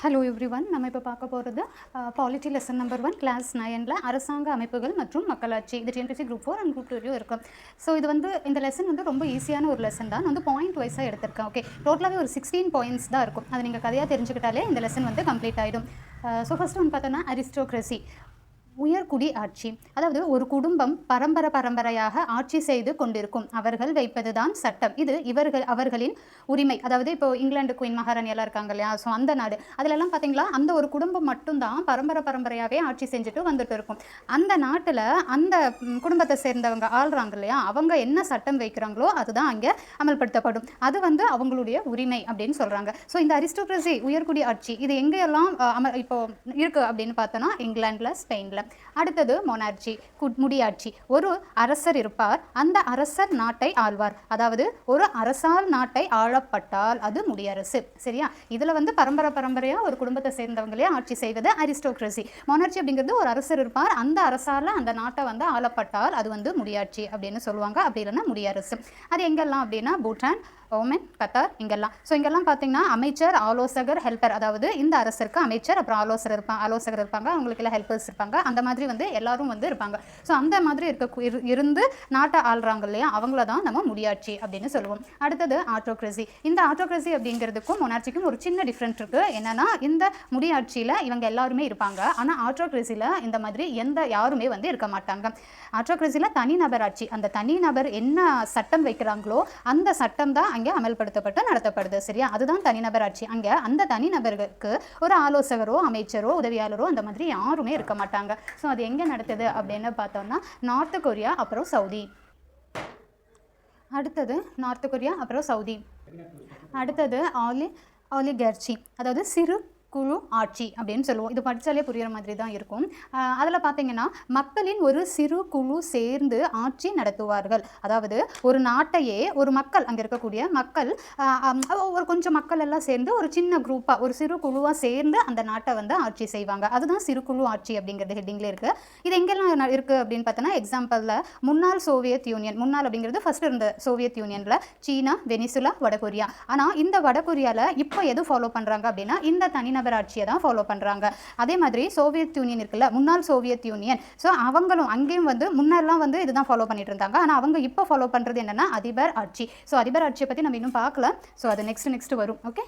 Hello everyone. நம்ம இப்போ பார்க்க போகிறது பாலிட்டி லெசன் நம்பர் 1 கிளாஸ் 9ல் அரசாங்க அமைப்புகள் மற்றும் மக்களாட்சி. இது டிஎன்பிஎஸ்சி குரூப் 4 அண்ட் குரூப் 2 இருக்கும். ஸோ இது இந்த லெசன் ரொம்ப ஈஸியான ஒரு லெசன் தான். நான் பாயிண்ட் வைஸாக எடுத்திருக்கேன். ஓகே, டோட்டலாகவே ஒரு 16 பாயிண்ட்ஸ் தான் இருக்கும். அது நீங்கள் கதையாக தெரிஞ்சுக்கிட்டாலே இந்த லெசன் கம்ப்ளீட் ஆகிடும். ஸோ ஃபஸ்ட்டு பார்த்தோன்னா அரிஸ்டோக்ரஸி, உயர்குடி ஆட்சி. அதாவது ஒரு குடும்பம் பரம்பரையாக ஆட்சி செய்து கொண்டிருக்கும். அவர்கள் வைப்பதுதான் சட்டம். இது அவர்களின் உரிமை. அதாவது இப்போ இங்கிலாந்து குயின் மகாராணி எல்லாம் இருக்காங்க இல்லையா, ஸோ அந்த நாடு அதிலெல்லாம் பார்த்தீங்களா, அந்த ஒரு குடும்பம் மட்டும்தான் பரம்பரையாகவே ஆட்சி செஞ்சுட்டு வந்துட்டு இருக்கும். அந்த நாட்டில் அந்த குடும்பத்தை சேர்ந்தவங்க ஆள்றாங்க இல்லையா, அவங்க என்ன சட்டம் வைக்கிறாங்களோ அதுதான் அங்கே அமல்படுத்தப்படும். அது அவங்களுடைய உரிமை அப்படின்னு சொல்கிறாங்க. ஸோ இந்த அரிஸ்டோக்ரஸி, உயர்குடி ஆட்சி, இது எங்கெல்லாம் இப்போ இருக்குது அப்படின்னு பார்த்தோன்னா இங்கிலாண்டில், ஸ்பெயினில். அடுத்தது மொனார்ச்சி, முடியாட்சி. ஒரு அரசர் இருப்பார், அந்த அரசர் நாட்டை ஆள்வார். அதாவது ஒரு அரசால் நாட்டை ஆளப்பட்டால் அது முடியரசு. சரியா? இதில் பரம்பரையாக ஒரு குடும்பத்தை சேர்ந்தவங்களே ஆட்சி செய்வது அரிஸ்டோக்ரஸி. மொனார்ச்சி அப்படிங்கிறது ஒரு அரசர் இருப்பார், அந்த அரசால் அந்த நாட்டை ஆளப்பட்டால் அது முடியாட்சி அப்படின்னு சொல்லுவாங்க. அப்படி இல்லைன்னா முடியரசு. அது எங்கெல்லாம் அப்படின்னா பூட்டான், ஓமன், கத்தார், இங்கெல்லாம். ஸோ இங்கெல்லாம் பார்த்தீங்கன்னா அமைச்சர், ஆலோசகர், ஹெல்ப்பர். அதாவது இந்த அரசருக்கு அமைச்சர், அப்புறம் ஆலோசகர் இருப்பாங்க, அவங்களுக்கு எல்லாம் ஹெல்ப்பர்ஸ் இருப்பாங்க. அந்த மாதிரி எல்லாரும் இருப்பாங்க. ஸோ அந்த மாதிரி இருந்து நாட்டை ஆள்றாங்க இல்லையா, அவங்கள தான் நம்ம முடியாட்சி அப்படின்னு சொல்லுவோம். அடுத்தது ஆட்டோக்ரஸி. இந்த ஆட்டோக்ரஸி அப்படிங்கிறதுக்கும் மொனார்ச்சிக்கும் ஒரு சின்ன டிஃப்ரெண்ட் இருக்குது. என்னன்னா, இந்த முடியாட்சியில் இவங்க எல்லாருமே இருப்பாங்க, ஆனால் ஆட்டோக்ரஸியில் இந்த மாதிரி யாருமே இருக்க மாட்டாங்க. ஆட்டோக்ரஸியில் தனிநபர் ஆட்சி. அந்த தனிநபர் என்ன சட்டம் வைக்கிறாங்களோ அந்த சட்டம் தான் அங்கே அமல்படுத்தப்பட்டு நடத்தப்படுது. சரியா? அதுதான் தனிநபர் ஆட்சி. அங்கே அந்த தனிநபருக்கு ஒரு ஆலோசகரோ, அமைச்சரோ, உதவியாளரோ அந்த மாதிரி யாருமே இருக்க மாட்டாங்க. ஸோ அது எங்கே நடத்துது அப்படின்னு பார்த்தோம்னா நார்த் கொரியா, அப்புறம் சவுதி. அடுத்தது நார்த் கொரியா, அப்புறம் சவுதி. அடுத்தது ஆலிகர்ச்சி, அதாவது சிறு குழு ஆட்சி அப்படின்னு சொல்லுவோம். இது படித்தாலே புரிகிற மாதிரி தான் இருக்கும். அதில் பார்த்தீங்கன்னா மக்களின் ஒரு சிறு குழு சேர்ந்து ஆட்சி நடத்துவார்கள். அதாவது ஒரு நாட்டையே ஒரு மக்கள், அங்கே இருக்கக்கூடிய மக்கள், ஒரு கொஞ்சம் மக்கள் எல்லாம் சேர்ந்து ஒரு சின்ன குரூப்பாக, ஒரு சிறு குழுவாக சேர்ந்து அந்த நாட்டை ஆட்சி செய்வாங்க. அதுதான் சிறு குழு ஆட்சி அப்படிங்கிறது ஹெட்டிங்கில் இருக்குது. இது எங்கெல்லாம் இருக்குது அப்படின்னு பார்த்தோன்னா, எக்ஸாம்பிளில் முன்னாள் சோவியத் யூனியன். முன்னாள் அப்படிங்கிறது ஃபர்ஸ்ட் இருந்த சோவியத் யூனியனில் சீனா, வெனிசுலா, வடகொரியா. ஆனால் இந்த வடகொரியாவில் இப்போ எது ஃபாலோ பண்ணுறாங்க அப்படின்னா இந்த தனிநபர் ஆட்சியை தான் ஃபாலோ பண்ணுறாங்க. அதே மாதிரி சோவியத் யூனியன் இருக்குல்ல, முன்னாள் சோவியத் யூனியன். ஸோ அவங்களும் அங்கேயும் முன்னெல்லாம் இதுதான் ஃபாலோ பண்ணிட்டு இருந்தாங்க. ஆனால் அவங்க இப்போ ஃபாலோ பண்ணுறது என்னன்னா அதிபர் ஆட்சி. ஸோ அதிபர் ஆட்சியை பற்றி நம்ம இன்னும் பார்க்கல. ஸோ அது நெக்ஸ்ட் வரும். ஓகே.